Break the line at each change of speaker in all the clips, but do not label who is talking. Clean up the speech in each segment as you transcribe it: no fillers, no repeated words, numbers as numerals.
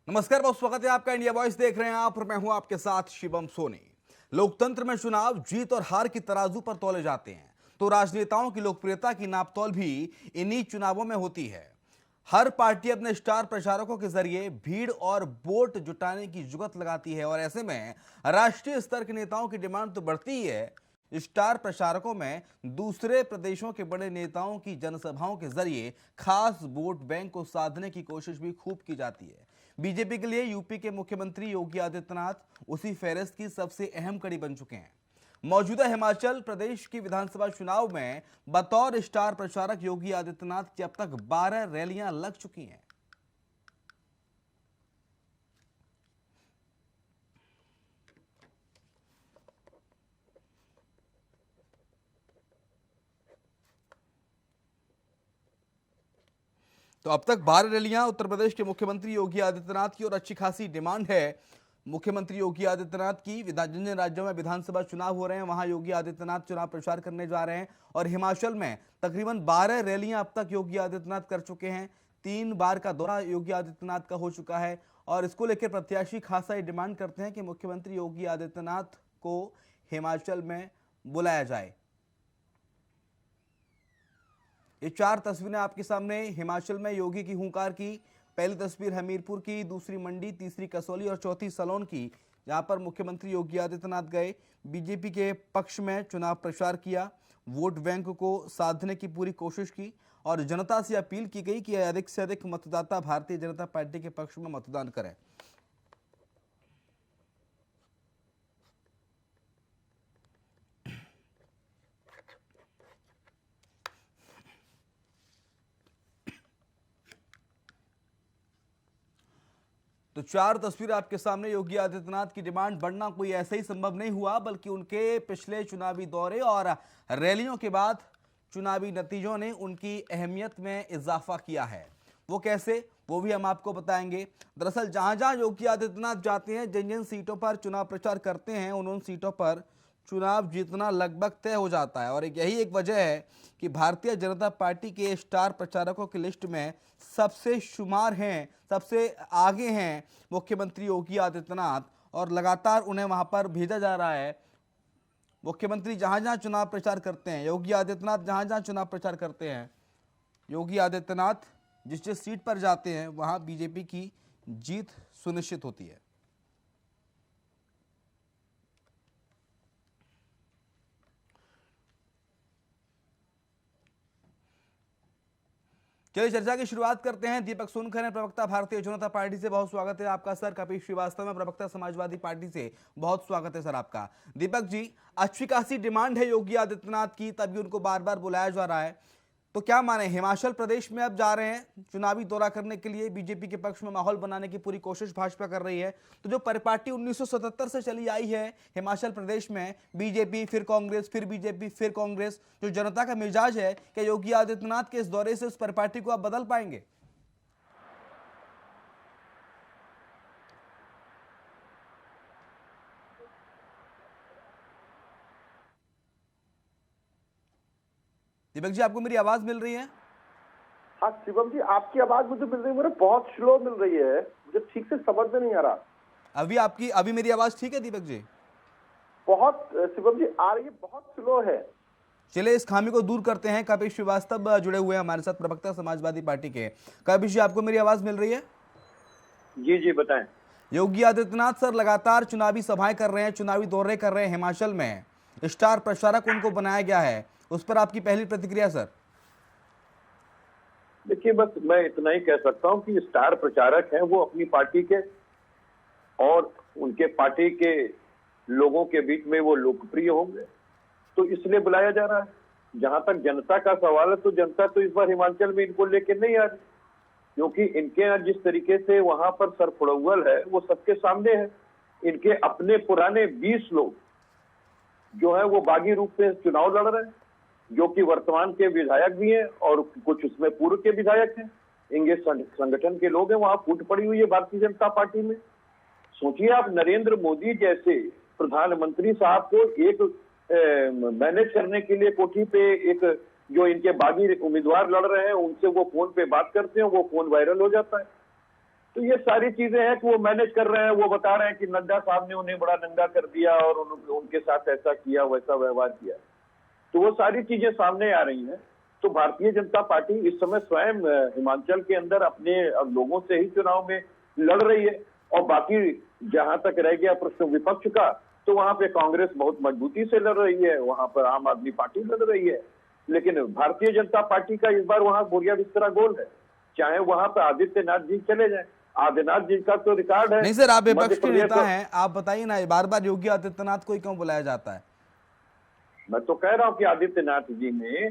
नमस्कार, बहुत स्वागत है आपका। इंडिया वॉइस देख रहे हैं आप और मैं हूं आपके साथ शिवम सोनी। लोकतंत्र में चुनाव जीत और हार की तराजू पर तौले जाते हैं, तो राजनेताओं की लोकप्रियता की नापतोल भी इन्हीं चुनावों में होती है। हर पार्टी अपने स्टार प्रचारकों के जरिए भीड़ और वोट जुटाने की जुगत लगाती है और ऐसे में राष्ट्रीय स्तर के नेताओं की डिमांड तो बढ़ती ही है। स्टार प्रचारकों में दूसरे प्रदेशों के बड़े नेताओं की जनसभाओं के जरिए खास वोट बैंक को साधने की कोशिश भी खूब की जाती है। बीजेपी के लिए यूपी के मुख्यमंत्री योगी आदित्यनाथ उसी फेहरिस्त की सबसे अहम कड़ी बन चुके हैं। मौजूदा हिमाचल प्रदेश की विधानसभा चुनाव में बतौर स्टार प्रचारक योगी आदित्यनाथ की अब तक 12 रैलियां लग चुकी हैं। तो अब तक 12 रैलियां उत्तर प्रदेश के मुख्यमंत्री योगी आदित्यनाथ की और अच्छी खासी डिमांड है मुख्यमंत्री योगी आदित्यनाथ की। जिन जिन राज्यों में विधानसभा चुनाव हो रहे हैं वहां योगी आदित्यनाथ चुनाव प्रचार करने जा रहे हैं और हिमाचल में तकरीबन 12 रैलियां अब तक योगी आदित्यनाथ कर चुके हैं। 3 बार का दौरा योगी आदित्यनाथ का हो चुका है और इसको लेकर प्रत्याशी खासा ये डिमांड करते हैं कि मुख्यमंत्री योगी आदित्यनाथ को हिमाचल में बुलाया जाए। ये 4 तस्वीरें आपके सामने हिमाचल में योगी की हुंकार की। पहली तस्वीर हमीरपुर की, दूसरी मंडी, तीसरी कसौली और चौथी सलोन की, जहां पर मुख्यमंत्री योगी आदित्यनाथ गए, बीजेपी के पक्ष में चुनाव प्रचार किया, वोट बैंक को साधने की पूरी कोशिश की और जनता से अपील की गई कि अधिक से अधिक मतदाता भारतीय जनता पार्टी के पक्ष में मतदान करें। तो 4 तस्वीर आपके सामने। योगी आदित्यनाथ की डिमांड बढ़ना कोई ऐसे ही संभव नहीं हुआ, बल्कि उनके पिछले चुनावी दौरे और रैलियों के बाद चुनावी नतीजों ने उनकी अहमियत में इजाफा किया है। वो कैसे, वो भी हम आपको बताएंगे। दरअसल जहां जहां योगी आदित्यनाथ जाते हैं, जिन जिन सीटों पर चुनाव प्रचार करते हैं, उन सीटों पर चुनाव जीतना लगभग तय हो जाता है और यही एक वजह है कि भारतीय जनता पार्टी के स्टार प्रचारकों की लिस्ट में सबसे शुमार हैं, सबसे आगे हैं मुख्यमंत्री योगी आदित्यनाथ और लगातार उन्हें वहां पर भेजा जा रहा है। मुख्यमंत्री जहां जहां चुनाव प्रचार करते हैं, योगी आदित्यनाथ जहां जहां चुनाव प्रचार करते हैं, योगी आदित्यनाथ जिस जिस सीट पर जाते हैं वहां बीजेपी की जीत सुनिश्चित होती है। चलिए चर्चा की शुरुआत करते हैं। दीपक सोनकर है, प्रवक्ता भारतीय जनता पार्टी से, बहुत स्वागत है आपका सर। कपिल श्रीवास्तव में, प्रवक्ता समाजवादी पार्टी से, बहुत स्वागत है सर आपका। दीपक जी, अच्छी खासी डिमांड है योगी आदित्यनाथ की, तभी उनको बार बार बुलाया जा रहा है, तो क्या माने, हिमाचल प्रदेश में अब जा रहे हैं चुनावी दौरा करने के लिए, बीजेपी के पक्ष में माहौल बनाने की पूरी कोशिश भाजपा कर रही है, तो जो परिपाटी 1977 से चली आई है हिमाचल प्रदेश में, बीजेपी फिर कांग्रेस फिर बीजेपी फिर कांग्रेस, जो जनता का मिजाज है, क्या योगी आदित्यनाथ के इस दौरे से उस परिपाटी को आप बदल पाएंगे? दीपक जी, आपको मेरी आवाज मिल रही है?
हाँ शिवम जी, आपकी आवाज मुझे मिल रही है, मुझे बहुत स्लो मिल रही है, मुझे ठीक से समझ में नहीं आ रहा।
अभी मेरी आवाज ठीक है दीपक जी?
बहुत शिवम जी आ रही है, बहुत स्लो है।
चलिए इस खामी को दूर करते हैं। कपिल श्रीवास्तव जुड़े हुए हैं हमारे साथ, प्रवक्ता समाजवादी पार्टी के। कपिल जी, आपको मेरी आवाज मिल रही है?
जी जी बताएं।
योगी आदित्यनाथ सर लगातार चुनावी सभाएं कर रहे हैं, चुनावी दौरे कर रहे हैं हिमाचल में, स्टार प्रचारक उनको बनाया गया है, उस पर आपकी पहली प्रतिक्रिया सर?
देखिए, बस मैं इतना ही कह सकता हूं कि स्टार प्रचारक हैं वो अपनी पार्टी के और उनके पार्टी के लोगों के बीच में वो लोकप्रिय होंगे, तो इसलिए बुलाया जा रहा है। जहां तक जनता का सवाल है, तो जनता तो इस बार हिमाचल में इनको लेके नहीं आ रही, क्योंकि इनके यहाँ जिस तरीके से वहां पर सरफड़ौल है वो सबके सामने है। इनके अपने पुराने 20 लोग जो है वो बागी रूप से चुनाव लड़ रहे हैं, जो कि वर्तमान के विधायक भी हैं और कुछ उसमें पूर्व के विधायक हैं। इनके संगठन के लोग हैं, वहां फूट पड़ी हुई है भारतीय जनता पार्टी में। सोचिए आप, नरेंद्र मोदी जैसे प्रधानमंत्री साहब को एक मैनेज करने के लिए कोठी पे एक जो इनके बागी उम्मीदवार लड़ रहे हैं उनसे वो फोन पे बात करते हैं, वो फोन वायरल हो जाता है। तो ये सारी चीजें हैं कि वो मैनेज कर रहे हैं। वो बता रहे हैं कि नड्डा साहब ने उन्हें बड़ा नंगा कर दिया और उनके साथ ऐसा किया, वैसा व्यवहार किया। तो वो सारी चीजें सामने आ रही हैं। तो भारतीय जनता पार्टी इस समय स्वयं हिमाचल के अंदर अपने लोगों से ही चुनाव में लड़ रही है। और बाकी जहां तक रह गया प्रश्न विपक्ष का, तो वहां पे कांग्रेस बहुत मजबूती से लड़ रही है, वहां पर आम आदमी पार्टी लड़ रही है। लेकिन भारतीय जनता पार्टी का इस बार वहां बोरिया बिस्तरा गोल है, चाहे वहां पर आदित्यनाथ जी चले जाएं। आदित्यनाथ जी का तो रिकॉर्ड है।
नहीं सर, आप विपक्ष के
मध्य
नेता
प्रदेश
हैं, आप बताइए ना, बार बार योगी आदित्यनाथ को ही क्यों बुलाया जाता है?
मैं तो कह रहा हूं कि आदित्यनाथ जी ने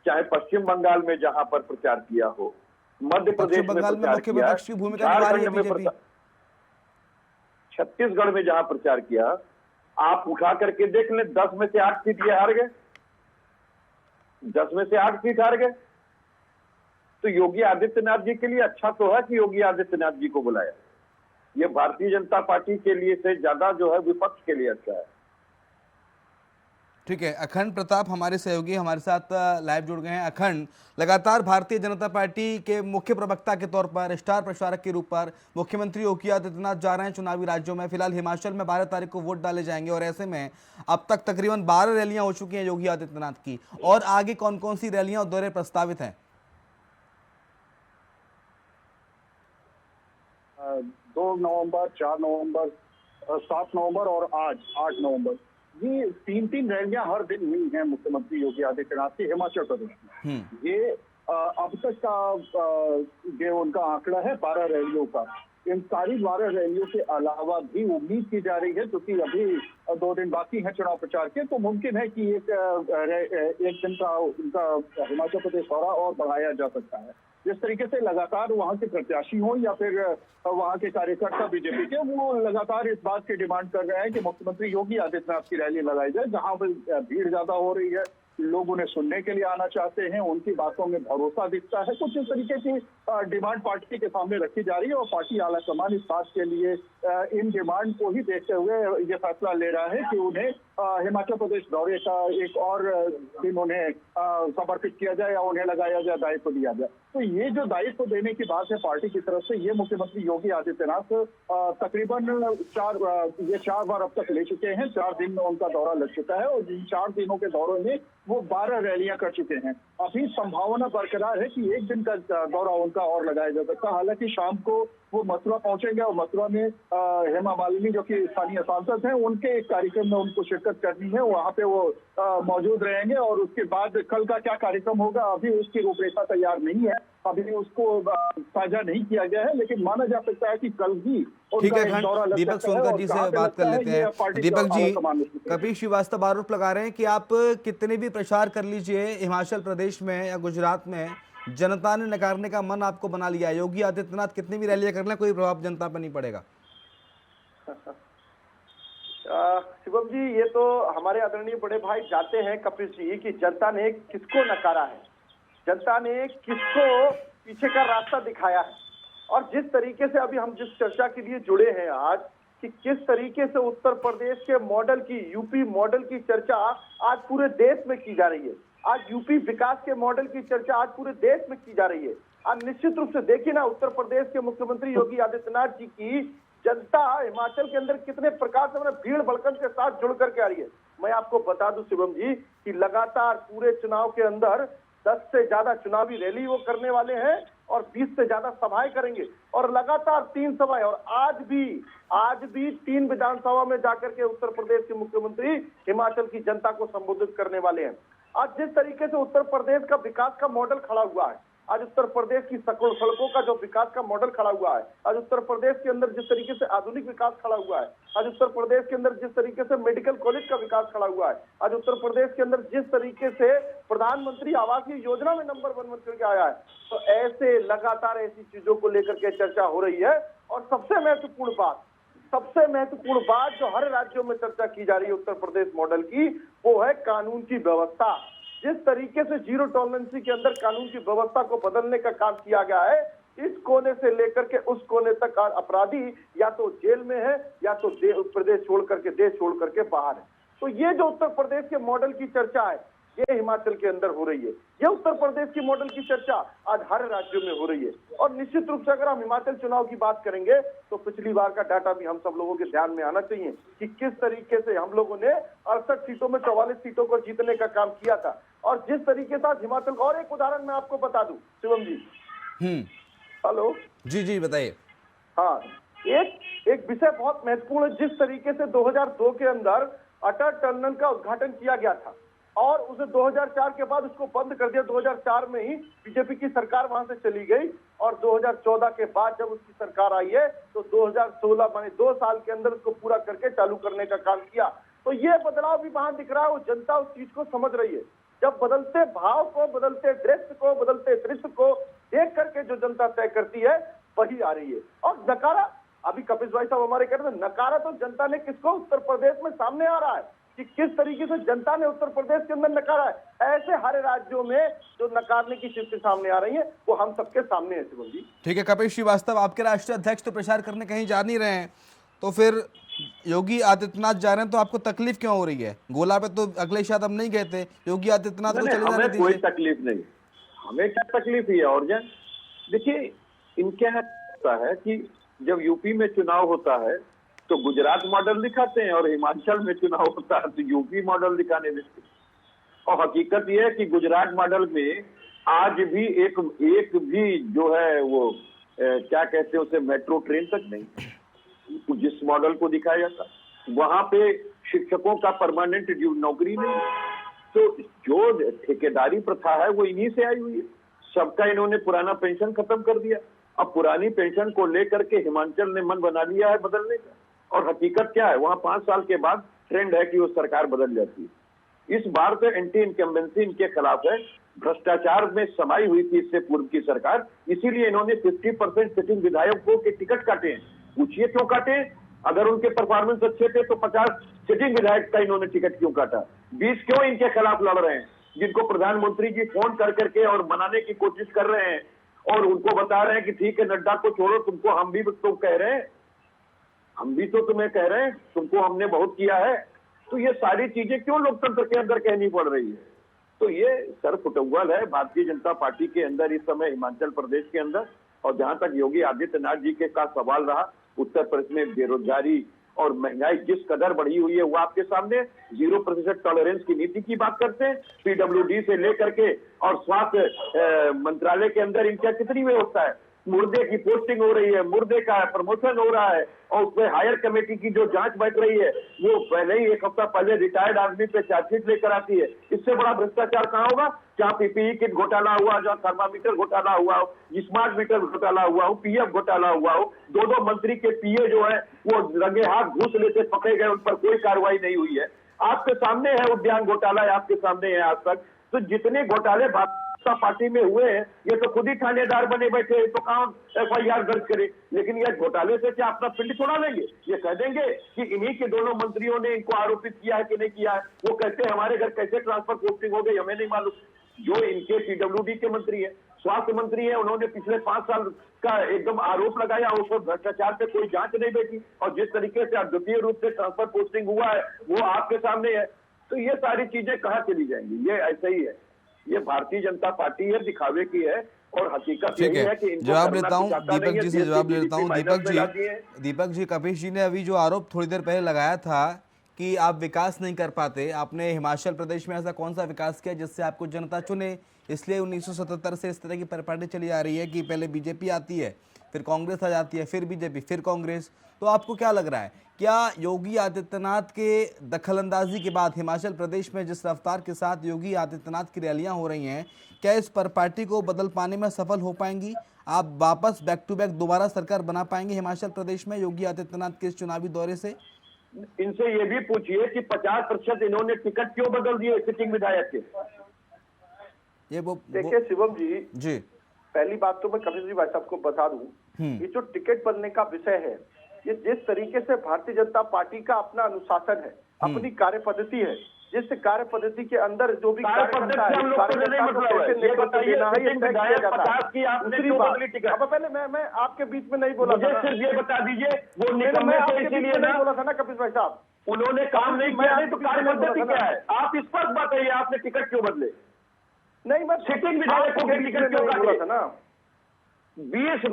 चाहे पश्चिम बंगाल में जहां पर प्रचार किया हो, मध्य प्रदेश
पश्चिम
में
बंगाल में
प्रचार
मुख्य
किया,
विपक्ष की भूमिका निभा रही है
झारखंड में
बीजेपी।
छत्तीसगढ़ में जहां प्रचार किया, आप उठा करके देख लें, 10 में से 8 सीट ये हार गए, 10 में से 8 सीट हार गए। तो योगी आदित्यनाथ जी के लिए अच्छा तो है कि योगी आदित्यनाथ जी को बुलाया। ये भारतीय जनता पार्टी के लिए से ज्यादा जो है विपक्ष के लिए अच्छा है।
ठीक है, अखंड प्रताप हमारे सहयोगी हमारे साथ लाइव जुड़ गए हैं। अखंड, लगातार भारतीय जनता पार्टी के मुख्य प्रवक्ता के तौर पर, स्टार प्रचारक के रूप पर मुख्यमंत्री योगी आदित्यनाथ जा रहे हैं चुनावी राज्यों में। फिलहाल हिमाचल में 12 तारीख को वोट डाले जाएंगे और ऐसे में अब तक तकरीबन 12 रैलियां हो चुकी हैं योगी आदित्यनाथ की। और आगे कौन कौन सी रैलियां और दौरे प्रस्तावित हैं?
2 नवंबर, 4 नवंबर, 7 नवंबर और आज 8 नवंबर, ये 3-3 रैलियां हर दिन हुई हैं मुख्यमंत्री योगी आदित्यनाथ की हिमाचल प्रदेश में। ये अब तक का जो उनका आंकड़ा है 12 रैलियों का। इन सारी 12 रैलियों के अलावा भी उम्मीद की जा रही है, क्योंकि अभी 2 दिन बाकी है चुनाव प्रचार के, तो मुमकिन है कि एक दिन का उनका हिमाचल प्रदेश दौरा और बढ़ाया जा सकता है। जिस तरीके से लगातार वहां के प्रत्याशी हों या फिर वहां के कार्यकर्ता बीजेपी के, वो लगातार इस बात की डिमांड कर रहे हैं कि मुख्यमंत्री योगी आदित्यनाथ की रैली लगाई जाए, जहां पर भीड़ ज्यादा हो रही है, लोग उन्हें सुनने के लिए आना चाहते हैं, उनकी बातों में भरोसा दिखता है। कुछ इस तरीके की डिमांड पार्टी के सामने रखी जा रही है और पार्टी आलाकमान इस बात के लिए इन डिमांड को ही देखते हुए ये फैसला ले रहा है कि उन्हें हिमाचल प्रदेश दौरे का एक और दिन उन्हें समर्पित किया जाए या उन्हें लगाया जाए, दायित्व दिया जाए। तो ये जो दायित्व देने की बात है पार्टी की तरफ से, ये मुख्यमंत्री योगी आदित्यनाथ तकरीबन 4 बार अब तक ले चुके हैं। 4 दिन में उनका दौरा लग चुका है और इन 4 दिनों के दौरे में वो 12 रैलियां कर चुके हैं। अभी संभावना बरकरार है कि एक दिन का दौरा उनका और लगाया जा सकता है। हालांकि शाम को वो मथुरा पहुंचेंगे और मथुरा में हेमा मालिनी जो कि स्थानीय सांसद हैं, उनके एक कार्यक्रम में उनको शिरकत करनी है, वहां पे वो मौजूद रहेंगे। और उसके बाद कल का क्या कार्यक्रम होगा, अभी उसकी रूपरेखा तैयार नहीं है, अभी उसको साझा नहीं किया गया है, लेकिन माना जा सकता है कि कल ही
ठीक है, दीपक सोनकर जी से बात कर लेते हैं। दीपक जी, कपिल श्रीवास्तव आरोप लगा रहे हैं कि आप कितने भी प्रचार कर लीजिए हिमाचल प्रदेश में या गुजरात में, जनता ने नकारने का मन आपको बना लिया है। योगी आदित्यनाथ कितनी भी रैलियां कर लें, कोई प्रभाव जनता पर नहीं पड़ेगा।
शिवम जी, ये तो हमारे आदरणीय बड़े भाई जाते हैं कपिल जी कि जनता ने किसको नकारा है, जनता ने किसको पीछे का रास्ता दिखाया है। और जिस तरीके से अभी हम जिस चर्चा के लिए जुड़े हैं आज, कि किस तरीके से उत्तर प्रदेश के मॉडल की, यूपी मॉडल की चर्चा आज पूरे देश में की जा रही है। आज यूपी विकास के मॉडल की चर्चा आज पूरे देश में की जा रही है। आज निश्चित रूप से देखिए ना, उत्तर प्रदेश के मुख्यमंत्री योगी आदित्यनाथ जी की जनता हिमाचल के अंदर कितने प्रकार से भीड़ भड़कन के साथ जुड़ करके आ रही है। मैं आपको बता दूं शिवम जी कि लगातार पूरे चुनाव के अंदर 10 से ज्यादा चुनावी रैली वो करने वाले हैं और 20 से ज्यादा सभाएं करेंगे और लगातार 3 सभाएं। और आज भी 3 विधानसभा में जाकर के उत्तर प्रदेश के मुख्यमंत्री हिमाचल की जनता को संबोधित करने वाले हैं। आज जिस तरीके से उत्तर प्रदेश का विकास का मॉडल खड़ा हुआ है, आज उत्तर प्रदेश की सड़कों का जो विकास का मॉडल खड़ा हुआ है, आज उत्तर प्रदेश के अंदर जिस तरीके से आधुनिक विकास खड़ा हुआ है, आज उत्तर प्रदेश के अंदर जिस तरीके से मेडिकल कॉलेज का विकास खड़ा हुआ है, आज उत्तर प्रदेश के अंदर जिस तरीके से प्रधानमंत्री आवास योजना में नंबर 1 बन करके आया है, तो ऐसे लगातार ऐसी चीजों को लेकर के चर्चा हो रही है। और सबसे महत्वपूर्ण बात जो हर राज्यों में चर्चा की जा रही है उत्तर प्रदेश मॉडल की, वो है कानून की व्यवस्था। जिस तरीके से जीरो टॉलरेंसी के अंदर कानून की व्यवस्था को बदलने का काम किया गया है, इस कोने से लेकर के उस कोने तक अपराधी या तो जेल में है या तो प्रदेश छोड़ करके, देश छोड़ करके बाहर है। तो ये जो उत्तर प्रदेश के मॉडल की चर्चा है, ये हिमाचल के अंदर हो रही है। ये उत्तर प्रदेश की मॉडल की चर्चा आज हर राज्यों में हो रही है। और निश्चित रूप से अगर हम हिमाचल चुनाव की बात करेंगे तो पिछली बार का डाटा भी हम सब लोगों के ध्यान में आना चाहिए कि किस तरीके से हम लोगों ने 68 सीटों में 44 सीटों को जीतने का काम किया था। और जिस तरीके से आज हिमाचल, और एक उदाहरण मैं आपको बता दूं शिवम जी। हेलो
जी जी बताइए।
हाँ, एक विषय बहुत महत्वपूर्ण है। जिस तरीके से 2002 के अंदर अटल टनल का उद्घाटन किया गया था और उसे 2004 के बाद उसको बंद कर दिया। 2004 में ही बीजेपी की सरकार वहां से चली गई और 2014 के बाद जब उसकी सरकार आई है तो 2016 माने 2 साल के अंदर उसको पूरा करके चालू करने का काम किया। तो ये बदलाव भी वहां दिख रहा है। वो जनता उस चीज को समझ रही है। जब बदलते भाव को, बदलते दृश्य को, बदलते दृश्य को देख करके जो जनता तय करती है वही आ रही है। और नकारा, अभी कपिल भाई साहब हमारे कह रहे थे, नकारा तो जनता ने किसको उत्तर प्रदेश में सामने आ रहा है कि किस तरीके से जनता ने उत्तर प्रदेश के अंदर नकारा है। ऐसे हर राज्यों में जो नकारने की चीजें सामने आ रही है वो हम सबके सामने है शिवम जी।
ठीक है कपिल श्रीवास्तव, आपके राष्ट्रीय अध्यक्ष तो प्रचार करने कहीं जा नहीं रहे हैं, तो फिर योगी आदित्यनाथ जा रहे हैं तो आपको तकलीफ क्यों हो रही है? गोला पे तो अगले शायद हम नहीं गए थे, योगी आदित्यनाथ को चले जाने
हमें
दीजिए।
कोई तकलीफ नहीं, हमें क्या तकलीफ है? और जन देखिए, इनके यहाँ होता है कि जब यूपी में चुनाव होता है तो गुजरात मॉडल दिखाते हैं और हिमाचल में चुनाव होता है तो यूपी मॉडल दिखाने देते हैं। और हकीकत यह है कि गुजरात मॉडल में आज भी एक भी जो है वो क्या कहते हैं उसे, मेट्रो ट्रेन तक नहीं। जिस मॉडल को दिखाया जाता वहां पे शिक्षकों का परमानेंट नौकरी नहीं। तो जो ठेकेदारी प्रथा है वो इन्हीं से आई हुई है। सबका इन्होंने पुराना पेंशन खत्म कर दिया। अब पुरानी पेंशन को लेकर के हिमाचल ने मन बना लिया है बदलने का। और हकीकत क्या है, वहां 5 साल के बाद ट्रेंड है कि वो सरकार बदल जाती है। इस बार तो एंटी इनकम्बेंसी इनके खिलाफ है। भ्रष्टाचार में समाई हुई थी इससे पूर्व की सरकार, इसीलिए इन्होंने 50% सिटिंग विधायकों के टिकट काटे हैं। पूछिए क्यों काटे? अगर उनके परफॉर्मेंस अच्छे थे तो 50 सिटिंग विधायक का इन्होंने टिकट क्यों काटा? 20 क्यों इनके खिलाफ लड़ रहे हैं, जिनको प्रधानमंत्री जी फोन कर करके और मनाने की कोशिश कर रहे हैं और उनको बता रहे हैं कि ठीक है नड्डा को छोड़ो, तुमको हम भी तो कह रहे हैं, हम भी तो तुम्हें कह रहे हैं, तुमको हमने बहुत किया है। तो ये सारी चीजें क्यों लोकतंत्र के अंदर कहनी पड़ रही है? तो ये सर फुटबॉल है भारतीय जनता पार्टी के अंदर इस समय हिमाचल प्रदेश के अंदर। और जहां तक योगी आदित्यनाथ जी के का सवाल रहा, उत्तर प्रदेश में बेरोजगारी और महंगाई जिस कदर बढ़ी हुई है वो आपके सामने। 0% टॉलरेंस की नीति की बात करते हैं, पीडब्ल्यूडी से लेकर के और स्वास्थ्य मंत्रालय के अंदर इनका कितनी व्यवस्था है। मुर्दे की पोस्टिंग हो रही है, मुर्दे का प्रमोशन हो रहा है और उसमें हायर कमेटी की जो जांच बैठ रही है वो पहले ही 1 हफ्ता पहले रिटायर्ड आदमी पे चार्जशीट लेकर आती है। इससे बड़ा भ्रष्टाचार कहाँ होगा? जहाँ पीपीई किट घोटाला हुआ, जहाँ थर्मामीटर घोटाला हुआ हो, स्मार्ट मीटर घोटाला हुआ हो, पीएफ घोटाला हुआ हो, 2 मंत्री के पीए जो है वो रंगे हाथ घूस लेते पकड़े गए, उन पर कोई कार्रवाई नहीं हुई है। आपके सामने है उद्यान घोटाला, आपके सामने है आज तक। तो जितने घोटाले भाजपा पार्टी में हुए हैं ये तो खुद ही थानेदार बने बैठे हैं, तो कौन FIR दर्ज करे? लेकिन ये घोटाले से क्या अपना पिंड छोड़ा लेंगे? ये कह देंगे कि इन्हीं के 2 मंत्रियों ने इनको आरोपित किया है कि नहीं किया है। वो कहते हैं हमारे घर कैसे ट्रांसफर पोस्टिंग हो गई हमें नहीं मालूम। जो इनके पीडब्ल्यूडी के मंत्री है, स्वास्थ्य मंत्री है, उन्होंने पिछले 5 साल का एकदम आरोप लगाया, उस पर भ्रष्टाचार पे कोई जांच नहीं बैठी और जिस तरीके से अद्वितीय रूप से ट्रांसफर पोस्टिंग हुआ है वो आपके सामने है। तो ये सारी चीजें कहाँ चली जाएंगी? ये ऐसे ही है, ये भारतीय जनता पार्टी है, दिखावे की है। और हकीकत यही है कि
जवाब लेता हूं दीपक जी से, जवाब लेता हूं दीपक जी कपिल जी ने अभी जो आरोप थोड़ी देर पहले लगाया था कि आप विकास नहीं कर पाते, आपने हिमाचल प्रदेश में ऐसा कौन सा विकास किया जिससे आपको जनता चुने? इसलिए 1977 से इस तरह की परिपाटी चली आ रही है कि पहले बीजेपी आती है, फिर कांग्रेस आ जाती है, फिर बीजेपी, फिर कांग्रेस। तो आपको क्या लग रहा है, क्या योगी आदित्यनाथ के दखलंदाजी के बाद हिमाचल प्रदेश में जिस रफ्तार के साथ योगी आदित्यनाथ की रैलियां हो रही हैं, क्या इस परिपाटी को बदल पाने में सफल हो पाएंगी? आप वापस बैक टू बैक दोबारा सरकार बना पाएंगे हिमाचल प्रदेश में योगी आदित्यनाथ के इस चुनावी दौरे से?
इनसे ये भी पूछिए कि 50% इन्होंने टिकट क्यों बदल दिए सिटिंग विधायक के?
ये देखिए शिवम जी, पहली बात तो मैं कपिल जी भाई साहब को बता दूं, ये जो टिकट बदलने का विषय है, ये जिस तरीके से भारतीय जनता पार्टी का अपना अनुशासन है, अपनी कार्य पद्धति है, जिस कार्य पद्धति के अंदर जो भी
कार्य पद्धति
मैं आपके बीच में नहीं बोला था,
सिर्फ ये बता दीजिए वो
मैं आपके बीच में नहीं बोला था ना कपिल भाई साहब।
उन्होंने काम नहीं किया, नहीं तो कार्य पद्धति क्या है? आप स्पष्ट बताइए, आपने टिकट क्यों बदले?
नहीं, मैं
सिटिंग विधायकों के टिकट क्यों
बोला था
काटे?
ना।
20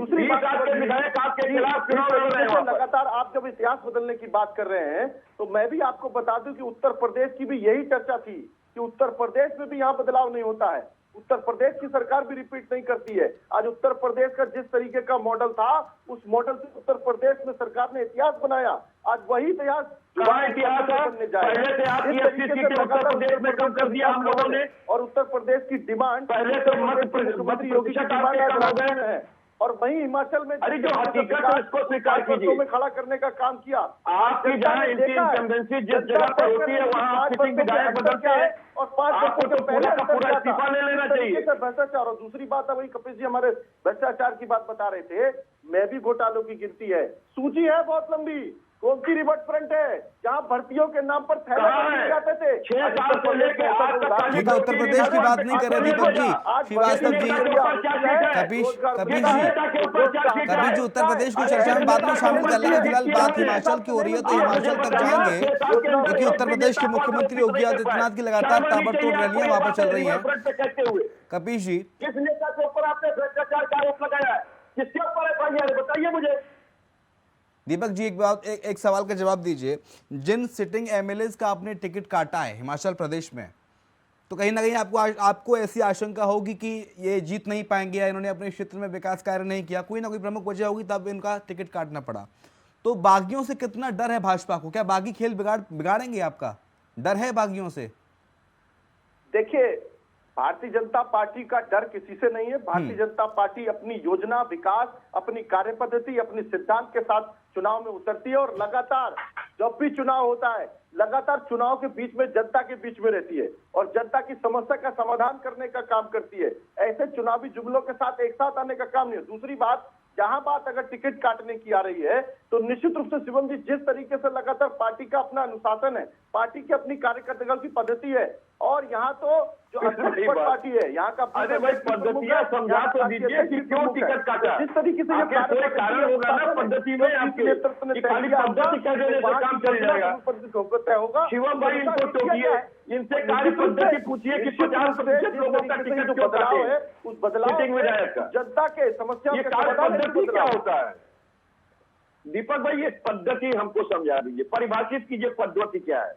आपके विधायक आपके खिलाफ चुनाव लड़ रहे हैं वहां पर।
लगातार आप जब इतिहास बदलने की बात कर रहे हैं तो मैं भी आपको बता दूं कि उत्तर प्रदेश की भी यही चर्चा थी कि उत्तर प्रदेश में भी यहाँ बदलाव नहीं होता है, उत्तर प्रदेश की सरकार भी रिपीट नहीं करती है। आज उत्तर प्रदेश का जिस तरीके का मॉडल था, उस मॉडल से उत्तर प्रदेश में सरकार ने इतिहास बनाया, आज वही इतिहास
कहाँ इतिहास है? पहले से आप EFCC के उत्तर प्रदेश में कम कर दिया हम लोगों ने,
और उत्तर प्रदेश की डिमांड
पहले तो
मुख्यमंत्री योगी की डिमांड आज राज्य में है, और वहीं हिमाचल में
अरे जो हकीकत है उसको स्वीकार कीजिए।
में खड़ा करने का काम किया।
आपकी जहाँ इनकम्बेंसी जिस जगह पर होती है वहाँ आप सिटिंग विधायक बदलते हैं,
और 5
आपको तो पूरा का पूरा इस्तीफा ले लेना चाहिए।
भ्रष्टाचार, और दूसरी बात है वही कपिल जी हमारे भ्रष्टाचार की बात बता रहे थे, मैं भी घोटालों की गिनती है, सूची है बहुत लंबी। कौन सी रिवर्स फ्रंट है जहाँ भर्तियों के नाम पर थैले दिए जाते थे?
6 साल से लेकर आज तक
ठीक है, उत्तर प्रदेश की बात नहीं कर रहे दीपक जी, श्रीवास्तव जी, कपिल जी उत्तर प्रदेश को चर्चा में बाद में शामिल कर लेंगे। फिलहाल बात हिमाचल की हो रही है तो हिमाचल तक जाएंगे, क्योंकि उत्तर प्रदेश के मुख्यमंत्री योगी आदित्यनाथ की लगातार ताबड़तोड़ रैलियां वहां पर चल रही है। कपिल जी,
किस नेता के ऊपर आपने भ्रष्टाचार का आरोप लगाया है? किसके ऊपर FIR है बताइए मुझे।
दीपक जी एक सवाल का जवाब दीजिए। जिन सिटिंग MLAs का आपने टिकट काटा है हिमाचल प्रदेश में, तो कहीं ना कहीं आपको ऐसी आशंका होगी कि ये जीत नहीं पाएंगे या इन्होंने अपने क्षेत्र में विकास कार्य नहीं किया, कोई ना कोई प्रमुख वजह होगी तब इनका टिकट काटना पड़ा। तो बागियों से कितना डर है भाजपा को? क्या बागी खेल बिगाड़ेंगे आपका? डर है बागियों से?
देखिए, भारतीय जनता पार्टी का डर किसी से नहीं है। भारतीय जनता पार्टी अपनी योजना, विकास, अपनी कार्य पद्धति, अपनी सिद्धांत के साथ चुनाव में उतरती है, और लगातार जब भी चुनाव होता है लगातार चुनाव के बीच में जनता के बीच में रहती है और जनता की समस्या का समाधान करने का काम करती है। ऐसे चुनावी जुमलों के साथ एक साथ आने का काम नहीं है। दूसरी बात, जहां बात अगर टिकट काटने की आ रही है तो निश्चित रूप से शिवम जी, जिस तरीके से लगातार पार्टी का अपना अनुशासन है, पार्टी की अपनी कार्यकर्ता की पद्धति है, और यहाँ तो जो अध्यक्ष पार्टी है यहाँ का,
अरे भाई पद्धतियां समझा तो दीजिए कि क्यों टिकट काटा।
जिस तरीके से
कोई कारण होगा ना पद्धति में आपके, खाली पद्धति कह देने से काम चल जाएगा।
होगा
शिवम भाई इनको टोकिए, इनसे कार्य पद्धति पूछिए कि 50% लोगों का टिकट क्यों काटे
है, उस बदलाव
सिटिंग विधायक का।
जनता के समस्याओं
ये
के
कार्य
समाधान
पद्धति क्या होता है? दीपक भाई ये पद्धति हमको समझा दीजिए, परिभाषित कीजिए पद्धति क्या है।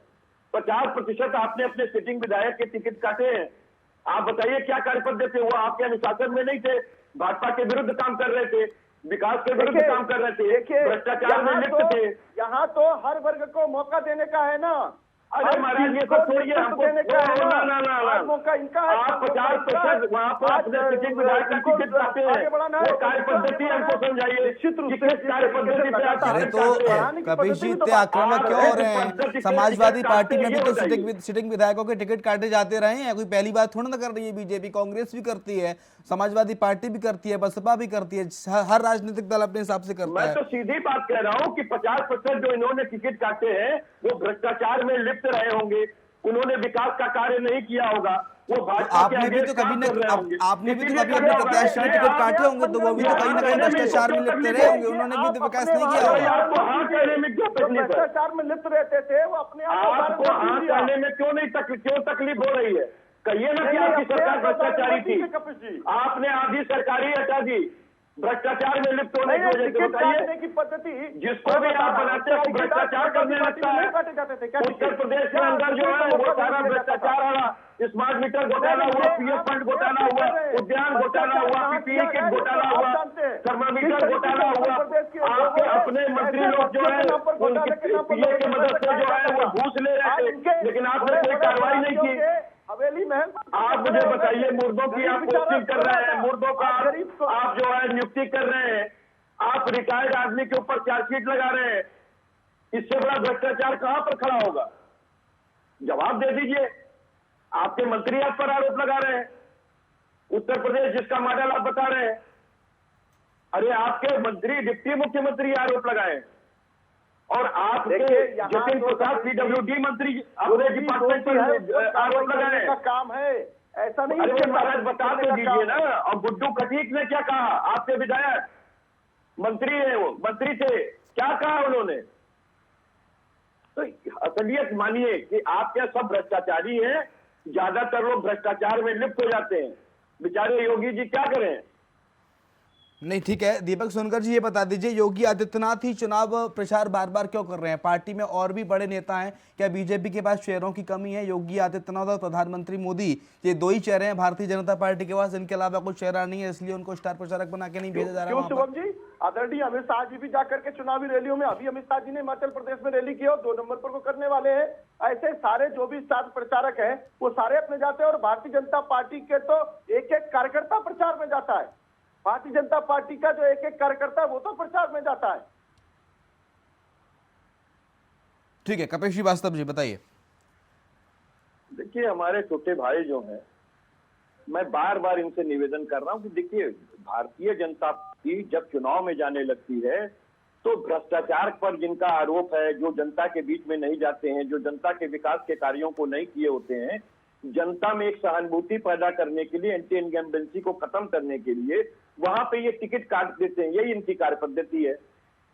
50% आपने अपने सिटिंग विधायक के टिकट काटे हैं, आप बताइए क्या कार्य पद्धति? वो आपके अनुशासन में नहीं थे, भाजपा के विरुद्ध काम कर रहे थे, विकास के विरुद्ध काम कर रहे थे, भ्रष्टाचार में लिप्त थे।
यहाँ तो हर वर्ग को मौका देने का है ना।
अरे महाराज ये सब छोड़िए, हमको
मौका इनका है।
आप 50% वहाँ पर अपने सिटिंग विधायक का टिकट काटे हैं, वो कार्य पद्धति हमको समझाइए। कार्य पद्धति पे
अरे तो कपिल जी इतने आक्रामक क्यों हो रहे हैं? समाजवादी पार्टी में भी तो सिटिंग विधायकों के टिकट काटे जाते रहे हैं, कोई पहली बात थोड़ा ना कर रही है। बीजेपी, कांग्रेस भी करती है, समाजवादी पार्टी भी करती है, बसपा भी करती है, हर राजनीतिक दल अपने हिसाब से करता है।
मैं तो सीधी बात कह रहा हूँ कि 50% जो इन्होंने टिकट काटे हैं वो भ्रष्टाचार में लिप्त रहे होंगे, उन्होंने विकास का कार्य नहीं किया होगा, वो
आपने भी तो कभी आपने भी तो कभी अपने प्रत्याशी के टिकट काटे होंगे, तो वो भी तो कहीं ना कहीं भ्रष्टाचार में लिप्त रहे होंगे, उन्होंने भी तो विकास नहीं किया होगा।
भ्रष्टाचार में लिप्त रहते थे वो अपने
आपको हाँ कहने में क्यों तकलीफ हो रही है? कहिए ना कि आपकी सरकार भ्रष्टाचारी थी, आपने आधी सरकारी हटा दी भ्रष्टाचार में लिप्त होने की वजह से। बताइए
की पद्धति
जिसको भी आप बनाते हैं भ्रष्टाचार करने लगता है। उत्तर प्रदेश के अंदर जो है वो सारा भ्रष्टाचार आ रहा, स्मार्ट मीटर घोटाला हुआ, PF फंड घोटाला हुआ, उद्यान घोटाला हुआ, PPE किट घोटाला हुआ, थर्मामीटर घोटाला हुआ। आपके अपने मंत्री लोग जो है उनके PA की मदद से जो है वो घूस ले रहे थे, लेकिन आपने कोई कार्रवाई नहीं की।
हवेली महल
आप मुझे बताइए, मुर्दों की आप पोस्टिंग कर रहे हैं, मुर्दों का आप जो है नियुक्ति कर रहे हैं, आप रिटायर्ड आदमी के ऊपर चार्जशीट लगा रहे हैं, इससे बड़ा भ्रष्टाचार कहां पर खड़ा होगा? जवाब दे दीजिए। आपके मंत्री आप पर आरोप लगा रहे हैं, उत्तर प्रदेश जिसका मॉडल आप बता रहे हैं, अरे आपके मंत्री डिप्टी मुख्यमंत्री आरोप लगाए, और आपके जतिन प्रसाद PWD मंत्री अपने डिपार्टमेंट पर आरोप लगाने
का काम है, ऐसा नहीं।
अरे महाराज बता तो दीजिए ना। और गुड्डू खटीक ने क्या कहा? आपके विधायक मंत्री है, वो मंत्री थे, क्या कहा उन्होंने? तो असलियत मानिए कि आप क्या सब भ्रष्टाचारी हैं? ज्यादातर लोग भ्रष्टाचार में लिप्त हो जाते हैं। बेचारे योगी जी क्या करें?
नहीं, ठीक है। दीपक सोनकर जी, ये बता दीजिए, योगी आदित्यनाथ ही चुनाव प्रचार बार बार क्यों कर रहे हैं? पार्टी में और भी बड़े नेता हैं, क्या बीजेपी के पास चेहरों की कमी है? योगी आदित्यनाथ और प्रधानमंत्री मोदी, ये दो ही चेहरे हैं भारतीय जनता पार्टी के पास, इनके अलावा कोई चेहरा नहीं है, इसलिए उनको स्टार प्रचारक बना के नहीं भेजा जा रहा
क्यों
है?
शुभम जी, आदरणीय अमित शाह जी भी जाकर के चुनावी रैलियों में, अभी अमित शाह जी ने हिमाचल प्रदेश में रैली की और 2 नंबर पर को करने वाले हैं। ऐसे सारे जो भी स्टार प्रचारक हैं वो सारे अपने जाते हैं, और भारतीय जनता पार्टी के तो एक एक कार्यकर्ता प्रचार में जाता है। भारतीय जनता पार्टी का जो एक एक कार्यकर्ता है वो तो प्रचार में जाता है।
ठीक है, कपिल श्रीवास्तव जी बताइए।
देखिए, हमारे छोटे भाई जो हैं, मैं बार बार इनसे निवेदन कर रहा हूं कि देखिए, भारतीय जनता पार्टी जब चुनाव में जाने लगती है तो भ्रष्टाचार पर जिनका आरोप है, जो जनता के बीच में नहीं जाते हैं, जो जनता के विकास के कार्यों को नहीं किए होते हैं, जनता में एक सहानुभूति पैदा करने के लिए, एंटी इनकम्बेंसी को खत्म करने के लिए वहां पे ये टिकट काट देते हैं। यही इनकी कार्य पद्धति है।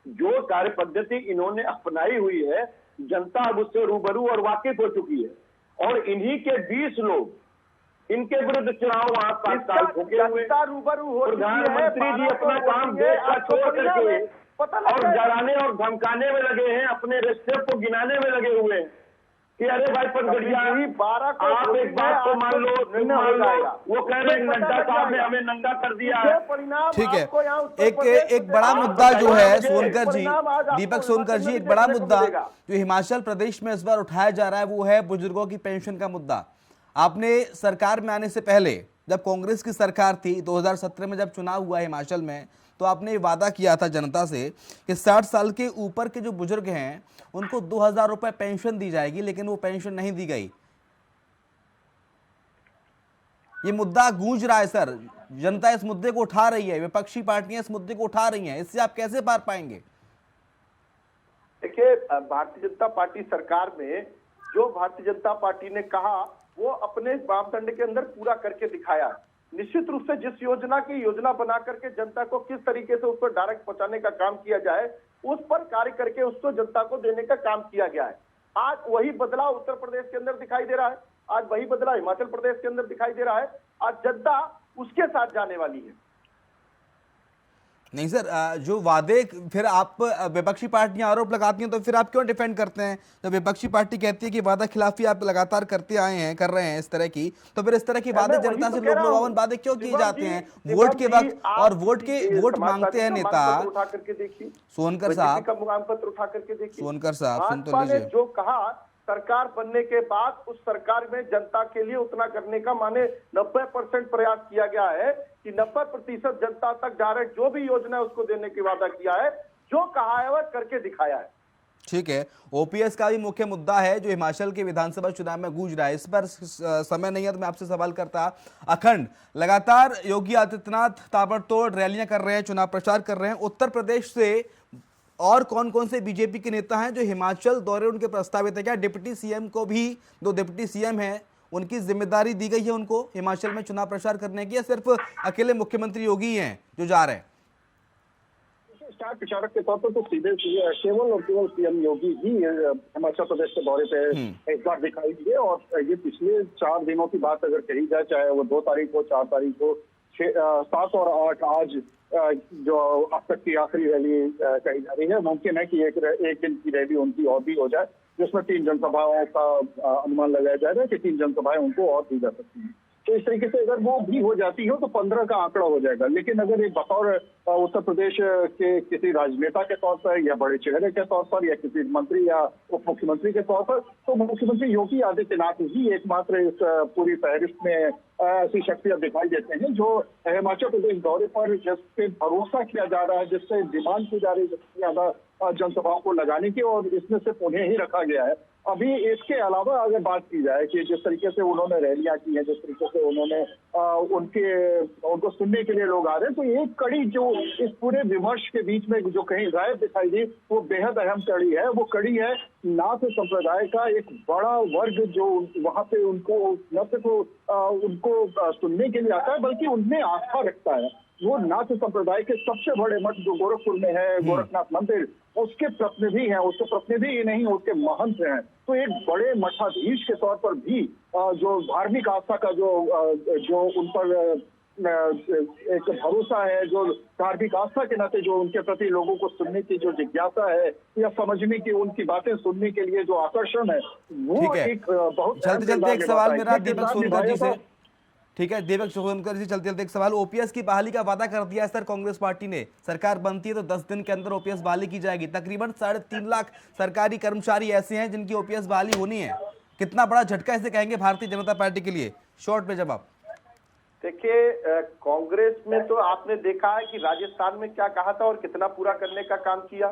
जो कार्य पद्धति इन्होंने अपनाई हुई है, जनता अब उससे रूबरू और वाकिफ हो चुकी है, और इन्हीं के 20 लोग इनके विरुद्ध चुनाव वहां 5 साल ठोके हुए।
रूबरू हो चुकी है।
प्रधानमंत्री जी अपना काम देश छोड़ करके और डराने और धमकाने में लगे हैं, अपने रिश्ते को गिनाने में लगे हुए हैं कि अरे भाई पनगढ़िया, आप एक बात को मान लो, वो कह रहे हैं नड्डा साहब ने हमें नंगा कर दिया है।
ठीक है, एक बड़ा मुद्दा जो है सोनकर जी, दीपक सोनकर जी, एक बड़ा मुद्दा जो हिमाचल प्रदेश में इस बार उठाया जा रहा है वो है बुजुर्गों की पेंशन का मुद्दा। आपने सरकार में आने से पहले, जब कांग्रेस की सरकार थी, 2017 में जब चुनाव हुआ हिमाचल में, तो आपने ये वादा किया था जनता से कि 60 साल के ऊपर के जो बुजुर्ग हैं उनको 2000 रुपए पेंशन दी जाएगी, लेकिन वो पेंशन नहीं दी गई। ये मुद्दा गूंज रहा है सर, जनता इस मुद्दे को उठा रही है, विपक्षी पार्टियां इस मुद्दे को उठा रही हैं, इससे आप कैसे पार पाएंगे?
देखिए, भारतीय जनता पार्टी सरकार में जो भारतीय जनता पार्टी ने कहा वो अपने मापदंड के अंदर पूरा करके दिखाया। निश्चित रूप से जिस योजना की योजना बना करके जनता को किस तरीके से उस पर डायरेक्ट पहुंचाने का काम किया जाए, उस पर कार्य करके उसको जनता को देने का काम किया गया है। आज वही बदलाव उत्तर प्रदेश के अंदर दिखाई दे रहा है, आज वही बदलाव हिमाचल प्रदेश के अंदर दिखाई दे रहा है। आज जनता उसके साथ जाने वाली है।
नहीं सर, जो वादे फिर आप विपक्षी पार्टियां आरोप लगाती हैं, तो फिर आप क्यों डिफेंड करते हैं? जब विपक्षी पार्टी कहती है कि वादा खिलाफी आप लगातार करते आए हैं, कर रहे हैं इस तरह की, तो फिर इस तरह की वादे जनता से लोक लुभावन वादे क्यों किए जाते हैं वोट के वक्त? और वोट मांगते हैं नेता।
उठा करके देखिए
सोनकर साहब
का मुकाम पत्र उठा करके देखिए।
सोनकर साहब सुन तो
भाजपा ने
लीजिए।
जो कहा सरकार बनने के बाद, उस सरकार में जनता के लिए उतना करने का माने 90% प्रयास किया गया है कि 90% जनता तक डायरेक्ट जो भी योजना है उसको देने की वादा किया है। जो कहा है वह करके दिखाया है।
ठीक है, ओपीएस का भी मुख्य मुद्दा है जो हिमाचल के विधानसभा चुनाव में गूंज रहा है। इस पर समय नहीं है तो मैं आपसे सवाल करता। अखंड लगातार योगी आदित्यनाथ ताबड़तोड़ रैलियां कर रहे हैं, चुनाव प्रचार कर रहे हैं। उत्तर प्रदेश से और कौन कौन से बीजेपी के नेता हैं जो हिमाचल दौरे उनके प्रस्तावित है? क्या डिप्टी सीएम को भी, 2 डिप्टी सीएम हैं, उनकी जिम्मेदारी दी गई है उनको हिमाचल में चुनाव प्रचार करने की, या सिर्फ अकेले मुख्यमंत्री योगी हैं जो जा रहे हैं?
स्टार प्रचारक के तौर पर तो सीधे केवल और केवल सीएम योगी ही हिमाचल प्रदेश के दौरे पे इस बार दिखाई दिए। और ये पिछले 4 दिनों की बात अगर कही जाए, चाहे वो 2 तारीख हो, 4 तारीख हो, 7 और 8, आज जो अब तक की आखिरी रैली कही जा रही है, मुमकिन है कि एक दिन की रैली उनकी और भी हो जाए, जिसमें 3 जनसभाओं का अनुमान लगाया जा रहा है कि 3 जनसभाएं उनको और दी जा सकती हैं। तो इस तरीके से अगर वो भी हो जाती हो तो 15 का आंकड़ा हो जाएगा। लेकिन अगर एक बतौर उत्तर प्रदेश के किसी राजनेता के तौर पर, या बड़े चेहरे के तौर पर, या किसी मंत्री या उप मुख्यमंत्री के तौर पर, तो मुख्यमंत्री योगी आदित्यनाथ ही एकमात्र इस पूरी फहरिस्त में ऐसी शख्सियत दिखाई देते हैं जो हिमाचल प्रदेश दौरे पर जिससे भरोसा किया जा रहा है, जिससे डिमांड की जा रही है जिससे ज्यादा जनसभाओं को लगाने की, और इसमें से उन्हें ही रखा गया है। अभी इसके अलावा अगर बात की जाए कि जिस तरीके से उन्होंने रैलियां की हैं, जिस तरीके से उन्होंने उनको सुनने के लिए लोग आ रहे हैं, तो एक कड़ी जो इस पूरे विमर्श के बीच में जो कहीं गायब दिखाई दी, वो बेहद अहम कड़ी है। वो कड़ी है नाथ संप्रदाय का एक बड़ा वर्ग जो वहां पे उनको न सिर्फ उनको सुनने के लिए आता है, बल्कि उनमें आस्था रखता है। वो नाथ संप्रदाय के सबसे बड़े मठ जो गोरखपुर में है, गोरखनाथ मंदिर, उसके प्रतिनिधि हैं, उसके प्रतिनिधि ही नहीं उसके महंत हैं। तो एक बड़े मठाधीश के तौर पर भी जो धार्मिक आस्था का जो उन पर एक भरोसा है, जो धार्मिक आस्था के नाते जो उनके प्रति लोगों को सुनने की जो जिज्ञासा है या समझने की, उनकी बातें सुनने के लिए जो आकर्षण है, वो एक बहुत
चलते चलते एक सवाल मेरा दीपक सोनकर जी से। ठीक है दीपक सोनकर जी, चलते चलते एक सवाल, ओपीएस की बहाली का वादा कर दिया है सर कांग्रेस पार्टी ने, सरकार बनती है तो 10 दिन के अंदर ओपीएस बहाली की जाएगी। तकरीबन 3.5 लाख सरकारी कर्मचारी ऐसे हैं जिनकी ओपीएस बहाली होनी है। कितना बड़ा झटका इसे कहेंगे भारतीय जनता पार्टी के लिए? शॉर्ट में जवाब।
देखिए, कांग्रेस में तो आपने देखा है कि राजस्थान में क्या कहा था और कितना पूरा करने का काम किया,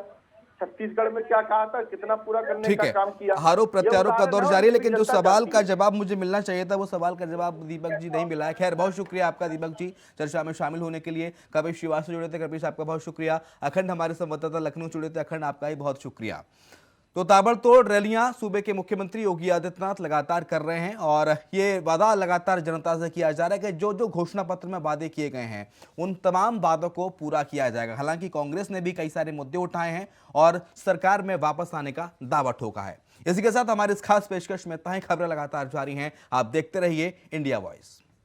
छत्तीसगढ़ में क्या कहा था, कितना पूरा करने का काम किया।
आरोप प्रत्यारोप का दौर जारी है, लेकिन जो सवाल का जवाब मुझे मिलना चाहिए था वो सवाल का जवाब दीपक जी नहीं मिला है। खैर, बहुत शुक्रिया आपका दीपक जी चर्चा में शामिल होने के लिए। कपिश श्रीवास्तव जुड़े थे, कपिश आपका बहुत शुक्रिया। अखंड हमारे संवाददाता लखनऊ जुड़े थे, अखंड आपका ही बहुत शुक्रिया। तो ताबड़तोड़ रैलियां सूबे के मुख्यमंत्री योगी आदित्यनाथ लगातार कर रहे हैं और ये वादा लगातार जनता से किया जा रहा है कि जो जो घोषणा पत्र में वादे किए गए हैं उन तमाम वादों को पूरा किया जाएगा। हालांकि कांग्रेस ने भी कई सारे मुद्दे उठाए हैं और सरकार में वापस आने का दावा ठोका है। इसी के साथ हमारे इस खास पेशकश में खबरें लगातार जारी हैं। आप देखते रहिए इंडिया वॉइस।